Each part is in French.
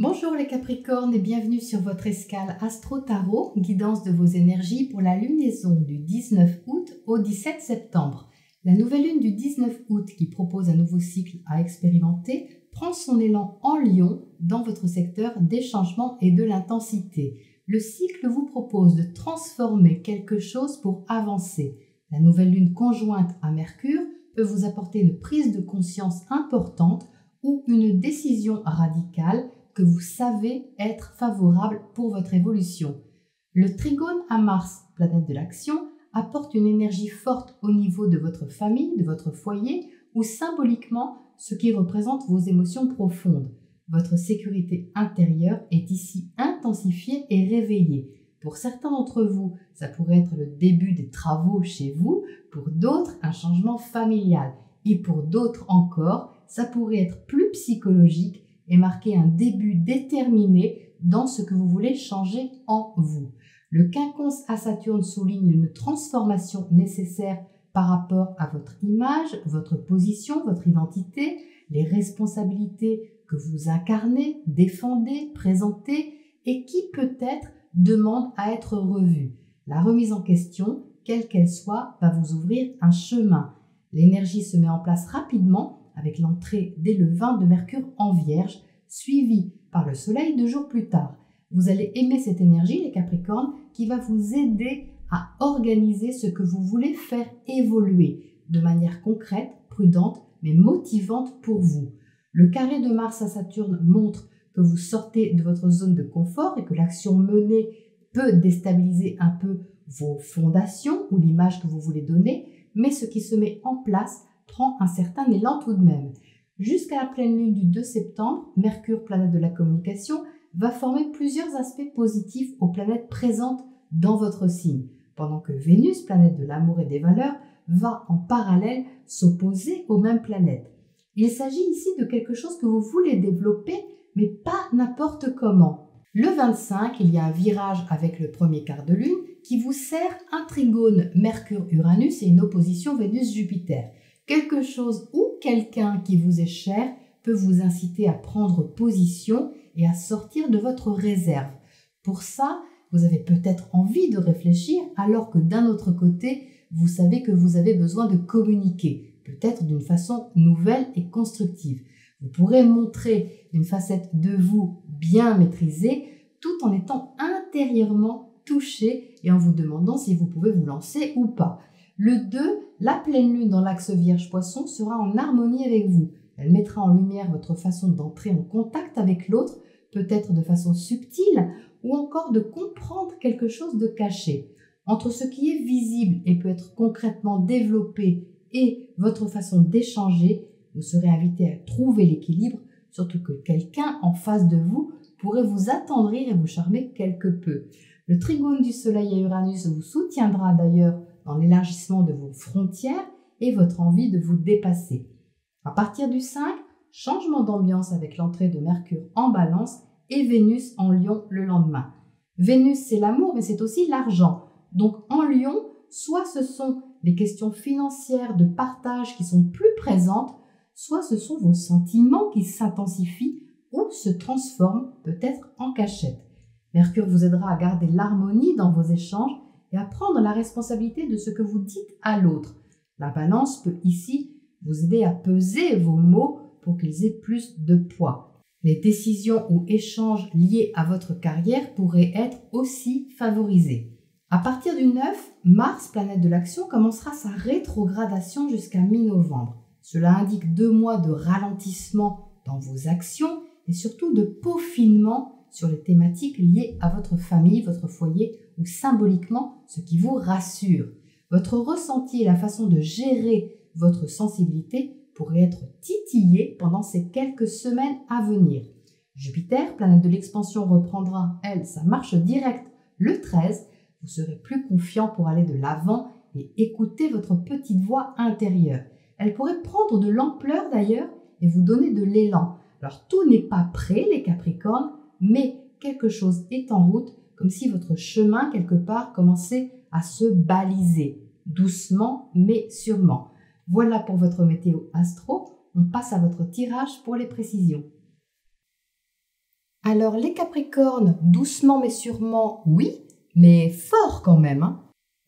Bonjour les Capricornes et bienvenue sur votre escale Astro Tarot, guidance de vos énergies pour la lunaison du 19 août au 17 septembre. La nouvelle lune du 19 août qui propose un nouveau cycle à expérimenter prend son élan en Lion dans votre secteur des changements et de l'intensité. Le cycle vous propose de transformer quelque chose pour avancer. La nouvelle lune conjointe à Mercure peut vous apporter une prise de conscience importante ou une décision radicale que vous savez être favorable pour votre évolution. Le trigone à Mars, planète de l'action, apporte une énergie forte au niveau de votre famille, de votre foyer ou symboliquement ce qui représente vos émotions profondes. Votre sécurité intérieure est ici intensifiée et réveillée. Pour certains d'entre vous, ça pourrait être le début des travaux chez vous, pour d'autres un changement familial et pour d'autres encore, ça pourrait être plus psychologique et marquer un début déterminé dans ce que vous voulez changer en vous. Le quinconce à Saturne souligne une transformation nécessaire par rapport à votre image, votre position, votre identité, les responsabilités que vous incarnez, défendez, présentez et qui peut-être demande à être revue. La remise en question, quelle qu'elle soit, va vous ouvrir un chemin. L'énergie se met en place rapidement avec l'entrée dès le 20 de Mercure en Vierge, suivie par le Soleil 2 jours plus tard. Vous allez aimer cette énergie, les Capricornes, qui va vous aider à organiser ce que vous voulez faire évoluer de manière concrète, prudente, mais motivante pour vous. Le carré de Mars à Saturne montre que vous sortez de votre zone de confort et que l'action menée peut déstabiliser un peu vos fondations ou l'image que vous voulez donner, mais ce qui se met en place prend un certain élan tout de même. Jusqu'à la pleine lune du 2 septembre, Mercure, planète de la communication, va former plusieurs aspects positifs aux planètes présentes dans votre signe, pendant que Vénus, planète de l'amour et des valeurs, va en parallèle s'opposer aux mêmes planètes. Il s'agit ici de quelque chose que vous voulez développer, mais pas n'importe comment. Le 25, il y a un virage avec le premier quart de lune qui vous sert un trigone Mercure-Uranus et une opposition Vénus-Jupiter. Quelque chose ou quelqu'un qui vous est cher peut vous inciter à prendre position et à sortir de votre réserve. Pour ça, vous avez peut-être envie de réfléchir alors que d'un autre côté, vous savez que vous avez besoin de communiquer, peut-être d'une façon nouvelle et constructive. Vous pourrez montrer une facette de vous bien maîtrisée tout en étant intérieurement touché et en vous demandant si vous pouvez vous lancer ou pas. Le 2, la pleine lune dans l'axe Vierge-Poisson sera en harmonie avec vous. Elle mettra en lumière votre façon d'entrer en contact avec l'autre, peut-être de façon subtile ou encore de comprendre quelque chose de caché. Entre ce qui est visible et peut être concrètement développé et votre façon d'échanger, vous serez invité à trouver l'équilibre, surtout que quelqu'un en face de vous pourrait vous attendrir et vous charmer quelque peu. Le trigone du Soleil et Uranus vous soutiendra d'ailleurs dans l'élargissement de vos frontières et votre envie de vous dépasser. À partir du 5, changement d'ambiance avec l'entrée de Mercure en Balance et Vénus en Lion le lendemain. Vénus, c'est l'amour, mais c'est aussi l'argent. Donc en Lion, soit ce sont les questions financières de partage qui sont plus présentes, soit ce sont vos sentiments qui s'intensifient ou se transforment peut-être en cachette. Mercure vous aidera à garder l'harmonie dans vos échanges et à prendre la responsabilité de ce que vous dites à l'autre. La balance peut ici vous aider à peser vos mots pour qu'ils aient plus de poids. Les décisions ou échanges liés à votre carrière pourraient être aussi favorisés. À partir du 9, Mars, planète de l'action, commencera sa rétrogradation jusqu'à mi-novembre. Cela indique 2 mois de ralentissement dans vos actions et surtout de peaufinement sur les thématiques liées à votre famille, votre foyer ou symboliquement ce qui vous rassure. Votre ressenti et la façon de gérer votre sensibilité pourraient être titillés pendant ces quelques semaines à venir. Jupiter, planète de l'expansion, reprendra, elle, sa marche directe le 13. Vous serez plus confiant pour aller de l'avant et écouter votre petite voix intérieure. Elle pourrait prendre de l'ampleur d'ailleurs et vous donner de l'élan. Alors tout n'est pas prêt les Capricornes, mais quelque chose est en route, comme si votre chemin quelque part commençait à se baliser, doucement mais sûrement. Voilà pour votre météo astro, on passe à votre tirage pour les précisions. Alors les Capricornes, doucement mais sûrement, oui, mais fort quand même, hein.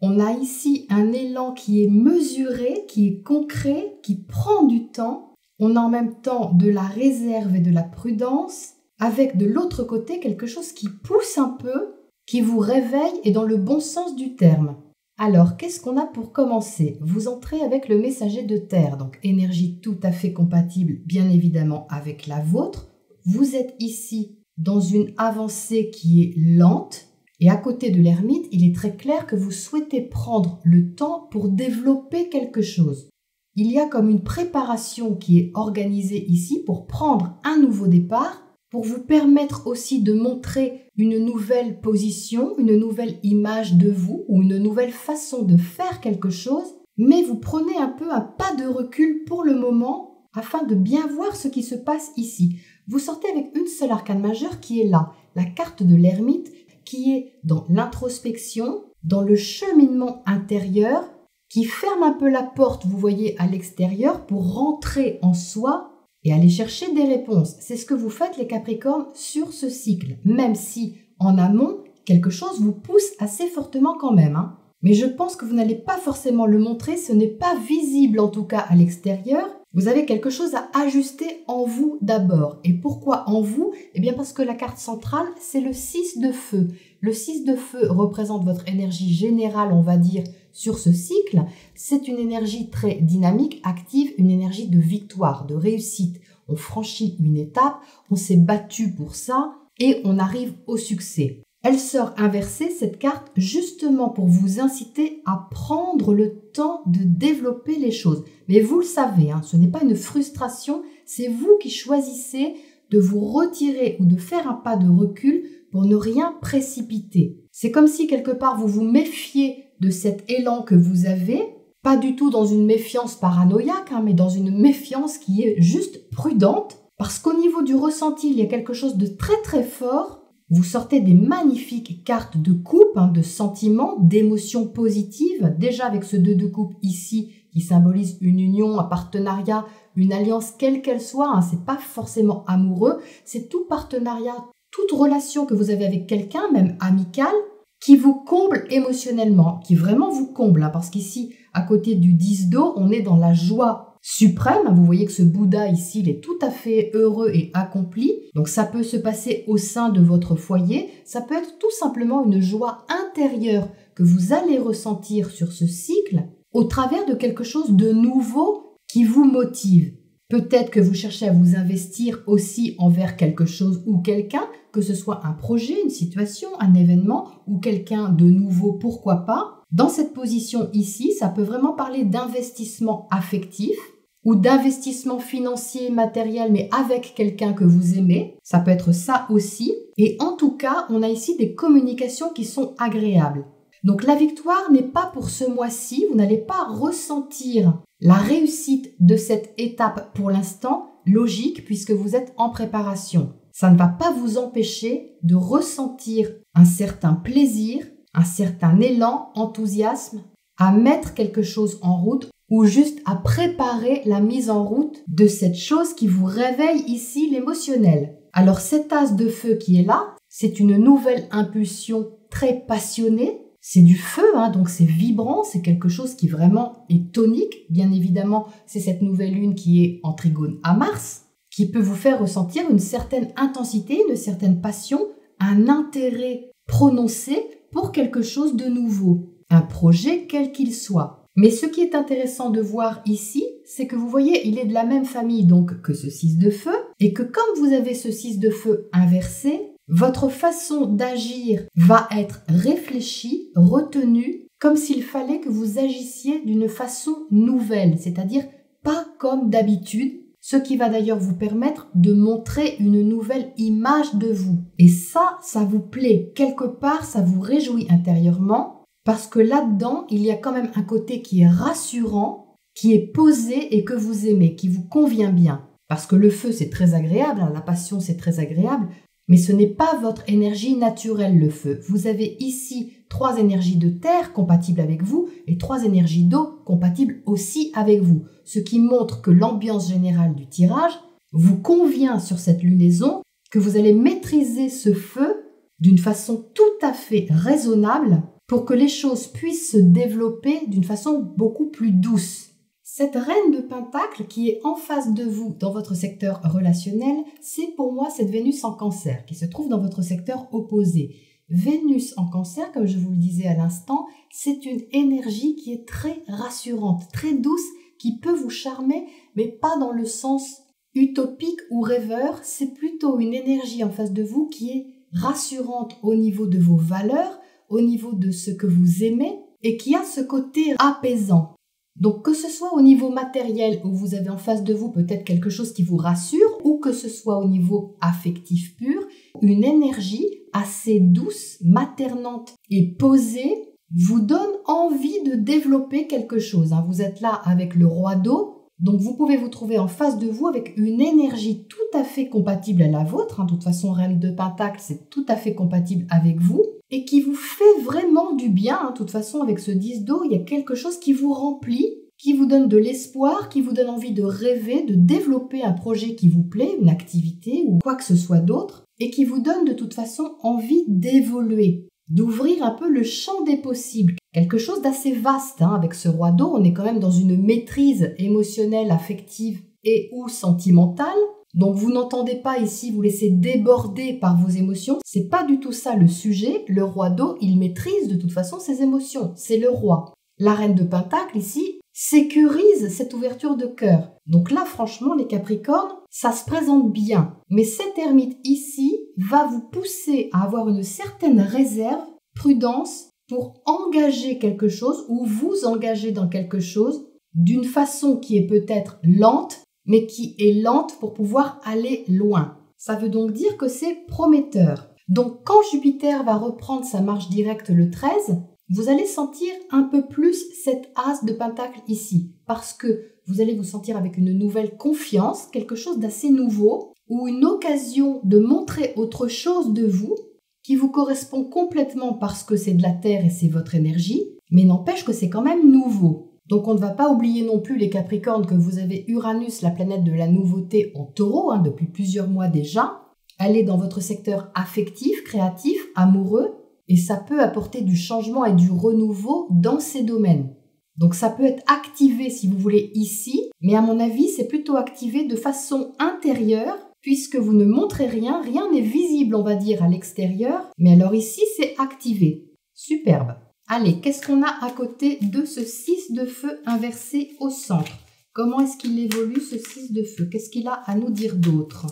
On a ici un élan qui est mesuré, qui est concret, qui prend du temps. On a en même temps de la réserve et de la prudence, avec de l'autre côté quelque chose qui pousse un peu, qui vous réveille et dans le bon sens du terme. Alors, qu'est-ce qu'on a pour commencer? Vous entrez avec le messager de terre, donc énergie tout à fait compatible, bien évidemment, avec la vôtre. Vous êtes ici dans une avancée qui est lente. Et à côté de l'ermite, il est très clair que vous souhaitez prendre le temps pour développer quelque chose. Il y a comme une préparation qui est organisée ici pour prendre un nouveau départ, pour vous permettre aussi de montrer une nouvelle position, une nouvelle image de vous ou une nouvelle façon de faire quelque chose, mais vous prenez un peu un pas de recul pour le moment afin de bien voir ce qui se passe ici. Vous sortez avec une seule arcane majeure qui est là, la carte de l'ermite, qui est dans l'introspection, dans le cheminement intérieur, qui ferme un peu la porte, vous voyez, à l'extérieur pour rentrer en soi et aller chercher des réponses. C'est ce que vous faites les Capricornes sur ce cycle, même si en amont, quelque chose vous pousse assez fortement quand même, hein. Mais je pense que vous n'allez pas forcément le montrer, ce n'est pas visible en tout cas à l'extérieur. Vous avez quelque chose à ajuster en vous d'abord. Et pourquoi en vous? Eh bien parce que la carte centrale, c'est le 6 de feu. Le 6 de feu représente votre énergie générale, on va dire, sur ce cycle. C'est une énergie très dynamique, active, une énergie de victoire, de réussite. On franchit une étape, on s'est battu pour ça et on arrive au succès. Elle sort inversée, cette carte, justement pour vous inciter à prendre le temps de développer les choses. Mais vous le savez, hein, ce n'est pas une frustration, c'est vous qui choisissez de vous retirer ou de faire un pas de recul pour ne rien précipiter. C'est comme si quelque part vous vous méfiez de cet élan que vous avez, pas du tout dans une méfiance paranoïaque, hein, mais dans une méfiance qui est juste prudente, parce qu'au niveau du ressenti, il y a quelque chose de très très fort. Vous sortez des magnifiques cartes de coupe, hein, de sentiments, d'émotions positives. Déjà avec ce 2 de coupe ici, qui symbolise une union, un partenariat, une alliance, quelle qu'elle soit. Hein, c'est pas forcément amoureux. C'est tout partenariat, toute relation que vous avez avec quelqu'un, même amicale, qui vous comble émotionnellement, qui vraiment vous comble. Hein, parce qu'ici, à côté du 10 d'eau, on est dans la joie suprême. Vous voyez que ce Bouddha ici, il est tout à fait heureux et accompli. Donc ça peut se passer au sein de votre foyer. Ça peut être tout simplement une joie intérieure que vous allez ressentir sur ce cycle au travers de quelque chose de nouveau qui vous motive. Peut-être que vous cherchez à vous investir aussi envers quelque chose ou quelqu'un, que ce soit un projet, une situation, un événement ou quelqu'un de nouveau, pourquoi pas. Dans cette position ici, ça peut vraiment parler d'investissement affectif ou d'investissement financier, matériel, mais avec quelqu'un que vous aimez. Ça peut être ça aussi. Et en tout cas, on a ici des communications qui sont agréables. Donc la victoire n'est pas pour ce mois-ci. Vous n'allez pas ressentir la réussite de cette étape pour l'instant, logique, puisque vous êtes en préparation. Ça ne va pas vous empêcher de ressentir un certain plaisir, un certain élan, enthousiasme, à mettre quelque chose en route ou juste à préparer la mise en route de cette chose qui vous réveille ici l'émotionnel. Alors cet as de feu qui est là, c'est une nouvelle impulsion très passionnée, c'est du feu, hein, donc c'est vibrant, c'est quelque chose qui vraiment est tonique. Bien évidemment, c'est cette nouvelle lune qui est en trigone à Mars, qui peut vous faire ressentir une certaine intensité, une certaine passion, un intérêt prononcé pour quelque chose de nouveau, un projet quel qu'il soit. Mais ce qui est intéressant de voir ici, c'est que vous voyez, il est de la même famille donc que ce 6 de feu, et que comme vous avez ce 6 de feu inversé, votre façon d'agir va être réfléchie, retenue, comme s'il fallait que vous agissiez d'une façon nouvelle, c'est-à-dire pas comme d'habitude, ce qui va d'ailleurs vous permettre de montrer une nouvelle image de vous. Et ça vous plaît. Quelque part, ça vous réjouit intérieurement, parce que là-dedans, il y a quand même un côté qui est rassurant, qui est posé et que vous aimez, qui vous convient bien. Parce que le feu, c'est très agréable, hein, la passion, c'est très agréable, mais ce n'est pas votre énergie naturelle, le feu. Vous avez ici 3 énergies de terre compatibles avec vous et 3 énergies d'eau compatibles aussi avec vous. Ce qui montre que l'ambiance générale du tirage vous convient sur cette lunaison, que vous allez maîtriser ce feu d'une façon tout à fait raisonnable pour que les choses puissent se développer d'une façon beaucoup plus douce. Cette reine de Pentacle qui est en face de vous dans votre secteur relationnel, c'est pour moi cette Vénus en Cancer qui se trouve dans votre secteur opposé. Vénus en Cancer, comme je vous le disais à l'instant, c'est une énergie qui est très rassurante, très douce, qui peut vous charmer, mais pas dans le sens utopique ou rêveur. C'est plutôt une énergie en face de vous qui est rassurante au niveau de vos valeurs, au niveau de ce que vous aimez et qui a ce côté apaisant. Donc que ce soit au niveau matériel où vous avez en face de vous peut-être quelque chose qui vous rassure ou que ce soit au niveau affectif pur, une énergie assez douce, maternante et posée vous donne envie de développer quelque chose. Vous êtes là avec le roi d'eau, donc vous pouvez vous trouver en face de vous avec une énergie tout à fait compatible à la vôtre. De toute façon, reine de Pentacle, c'est tout à fait compatible avec vous et qui vous fait vraiment du bien. De toute façon, avec ce 10 d'eau, il y a quelque chose qui vous remplit, qui vous donne de l'espoir, qui vous donne envie de rêver, de développer un projet qui vous plaît, une activité ou quoi que ce soit d'autre, et qui vous donne de toute façon envie d'évoluer, d'ouvrir un peu le champ des possibles. Quelque chose d'assez vaste, avec ce roi d'eau, on est quand même dans une maîtrise émotionnelle, affective et ou sentimentale. Donc vous n'entendez pas ici vous laisser déborder par vos émotions, c'est pas du tout ça le sujet. Le roi d'eau, il maîtrise de toute façon ses émotions, c'est le roi. La reine de Pentacle ici sécurise cette ouverture de cœur. Donc là franchement les Capricornes, ça se présente bien. Mais cette ermite ici va vous pousser à avoir une certaine réserve, prudence pour engager quelque chose ou vous engager dans quelque chose d'une façon qui est peut-être lente, mais qui est lente pour pouvoir aller loin. Ça veut donc dire que c'est prometteur. Donc quand Jupiter va reprendre sa marche directe le 13, vous allez sentir un peu plus cet as de Pentacle ici, parce que vous allez vous sentir avec une nouvelle confiance, quelque chose d'assez nouveau, ou une occasion de montrer autre chose de vous qui vous correspond complètement parce que c'est de la Terre et c'est votre énergie, mais n'empêche que c'est quand même nouveau. Donc on ne va pas oublier non plus les Capricornes que vous avez Uranus, la planète de la nouveauté en Taureau, depuis plusieurs mois déjà. Elle est dans votre secteur affectif, créatif, amoureux, et ça peut apporter du changement et du renouveau dans ces domaines. Donc ça peut être activé si vous voulez ici, mais à mon avis c'est plutôt activé de façon intérieure, puisque vous ne montrez rien, rien n'est visible on va dire à l'extérieur, mais alors ici c'est activé. Superbe. Allez, qu'est-ce qu'on a à côté de ce 6 de feu inversé au centre? Comment est-ce qu'il évolue ce 6 de feu? Qu'est-ce qu'il a à nous dire d'autre?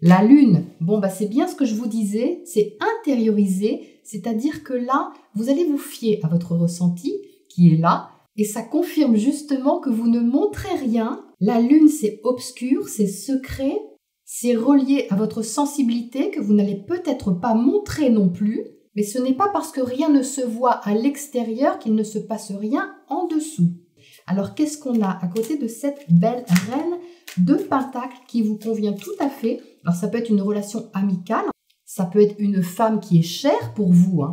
La lune, c'est bien ce que je vous disais, c'est intérioriser, c'est-à-dire que là, vous allez vous fier à votre ressenti qui est là, et ça confirme justement que vous ne montrez rien. La lune, c'est obscur, c'est secret, c'est relié à votre sensibilité que vous n'allez peut-être pas montrer non plus, mais ce n'est pas parce que rien ne se voit à l'extérieur qu'il ne se passe rien en dessous. Alors, qu'est-ce qu'on a à côté de cette belle reine de Pentacle qui vous convient tout à fait? Alors, ça peut être une relation amicale, ça peut être une femme qui est chère pour vous,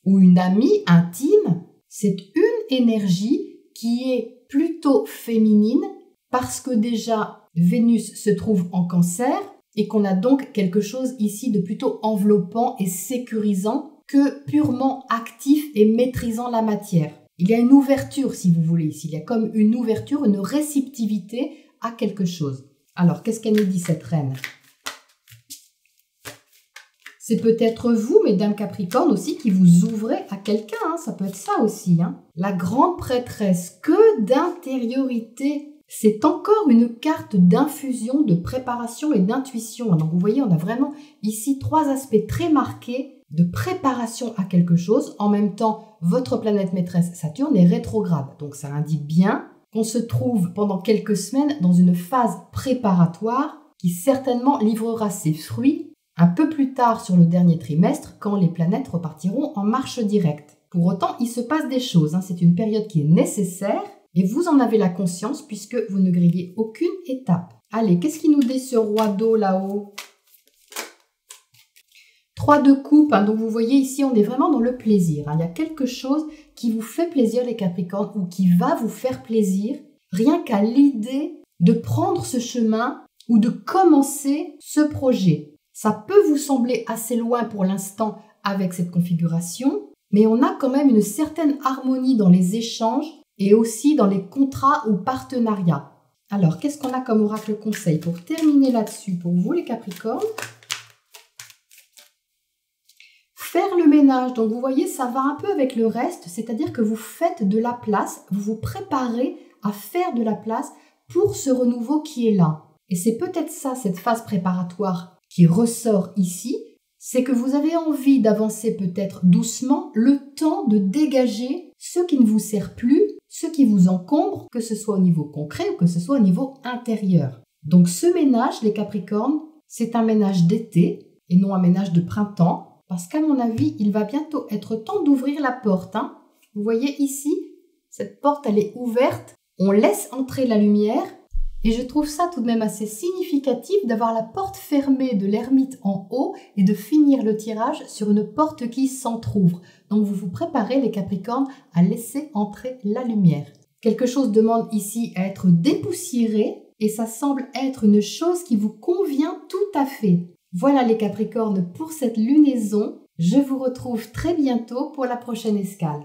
ou une amie intime. C'est une énergie qui est plutôt féminine parce que déjà, Vénus se trouve en Cancer et qu'on a donc quelque chose ici de plutôt enveloppant et sécurisant que purement actif et maîtrisant la matière. Il y a une ouverture, si vous voulez, ici. Il y a comme une ouverture, une réceptivité à quelque chose. Alors, qu'est-ce qu'elle nous dit, cette reine? C'est peut-être vous, mesdames Capricorne, aussi, qui vous ouvrez à quelqu'un. Ça peut être ça aussi. La grande prêtresse, que d'intériorité. C'est encore une carte d'infusion, de préparation et d'intuition. Donc, vous voyez, on a vraiment ici 3 aspects très marqués de préparation à quelque chose. En même temps, votre planète maîtresse Saturne est rétrograde. Donc ça indique bien qu'on se trouve pendant quelques semaines dans une phase préparatoire qui certainement livrera ses fruits un peu plus tard sur le dernier trimestre quand les planètes repartiront en marche directe. Pour autant, il se passe des choses. C'est une période qui est nécessaire et vous en avez la conscience puisque vous ne grillez aucune étape. Allez, qu'est-ce qui nous dit ce roi d'eau là-haut? 3 de coupe, donc vous voyez ici, on est vraiment dans le plaisir. Il y a quelque chose qui vous fait plaisir, les Capricornes, ou qui va vous faire plaisir, rien qu'à l'idée de prendre ce chemin ou de commencer ce projet. Ça peut vous sembler assez loin pour l'instant avec cette configuration, mais on a quand même une certaine harmonie dans les échanges et aussi dans les contrats ou partenariats. Alors, qu'est-ce qu'on a comme oracle conseil pour terminer là-dessus pour vous les Capricornes? Faire le ménage, donc vous voyez, ça va un peu avec le reste, c'est-à-dire que vous faites de la place, vous vous préparez à faire de la place pour ce renouveau qui est là. Et c'est peut-être ça, cette phase préparatoire qui ressort ici, c'est que vous avez envie d'avancer peut-être doucement, le temps de dégager ce qui ne vous sert plus, ce qui vous encombre, que ce soit au niveau concret ou que ce soit au niveau intérieur. Donc ce ménage, les Capricornes, c'est un ménage d'été et non un ménage de printemps. Parce qu'à mon avis, il va bientôt être temps d'ouvrir la porte. Vous voyez ici, cette porte, elle est ouverte. On laisse entrer la lumière. Et je trouve ça tout de même assez significatif d'avoir la porte fermée de l'ermite en haut et de finir le tirage sur une porte qui s'entrouvre. Donc vous vous préparez, les Capricornes, à laisser entrer la lumière. Quelque chose demande ici à être dépoussiéré et ça semble être une chose qui vous convient tout à fait. Voilà les Capricornes pour cette lunaison. Je vous retrouve très bientôt pour la prochaine escale.